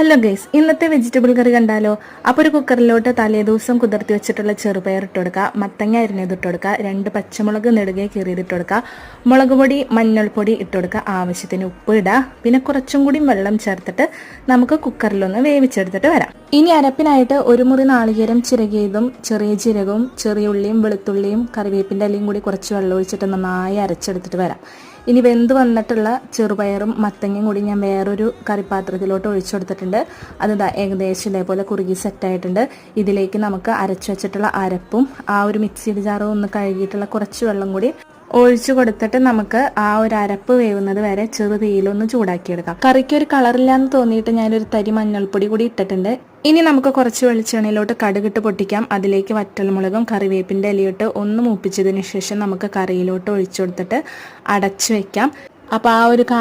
Hello guys, ഇന്നത്തെ vegetable കറി കണ്ടാലോ? അപ്പോൾ ഒരു കുക്കറിലോട്ട് തലേദിവസം കുതിർത്തി വെച്ചിട്ടുള്ള ചെറുപയർ ഇട്ട് കൊടുക്കുക, മത്തങ്ങ അരിഞ്ഞത് ഇട്ട് കൊടുക്കുക, 2 പച്ചമുളക് നെടുകെ കീറിയത് കൊടുക്കുക, മുളക് പൊടി മഞ്ഞൾപ്പൊടി ഇട്ട് കൊടുക്കുക, ആവശ്യത്തിന് ഉപ്പ് ഇടുക, പിന്നെ കുറച്ചും കൂടി വെള്ളം ചേർത്തിട്ട് നമുക്ക് കുക്കറിലൊന്ന് വേവിച്ചെടുത്തിട്ട് വരാം. ഇനി അരപ്പിനായിട്ട് ഒരു മുറി നാളികേരം ചിരകിയതും ചെറിയ ജീരകവും ചെറിയ ഉള്ളിയും വെളുത്തുള്ളിയും കറിവേപ്പിൻ്റെ ഇലയും കൂടി കുറച്ച് വെള്ളം ഒഴിച്ചിട്ട് നന്നായി അരച്ചെടുത്തിട്ട് വരാം. ഇനി വെന്ത് വന്നിട്ടുള്ള ചെറുപയറും മത്തങ്ങയും കൂടി ഞാൻ വേറൊരു കറിപ്പാത്രത്തിലോട്ട് ഒഴിച്ചു കൊടുത്തിട്ടുണ്ട്. അത് ഏകദേശം ഇതേപോലെ കുറുകി സെറ്റായിട്ടുണ്ട്. ഇതിലേക്ക് നമുക്ക് അരച്ചു വെച്ചിട്ടുള്ള അരപ്പും ആ ഒരു മിക്സിയുടെ ജാറും ഒന്ന് കഴുകിയിട്ടുള്ള കുറച്ച് വെള്ളം കൂടി ഒഴിച്ചു കൊടുത്തിട്ട് നമുക്ക് ആ ഒരു അരപ്പ് വേവുന്നത് വരെ ചെറു തീയിലൊന്ന് ചൂടാക്കിയെടുക്കാം. കറിക്ക് ഒരു കളറില്ലാന്ന് തോന്നിയിട്ട് ഞാനൊരു തരി മഞ്ഞൾപ്പൊടി കൂടി ഇട്ടിട്ടുണ്ട്. ഇനി നമുക്ക് കുറച്ച് വെളിച്ചെണ്ണയിലോട്ട് കടുകിട്ട് പൊട്ടിക്കാം. അതിലേക്ക് വറ്റൽമുളകും കറിവേപ്പിൻ്റെ ഇലയിട്ട് ഒന്ന് മൂപ്പിച്ചതിന് ശേഷം നമുക്ക് കറിയിലോട്ട് ഒഴിച്ചു കൊടുത്തിട്ട് അടച്ചു വെക്കാം. അപ്പോൾ ആ ഒരു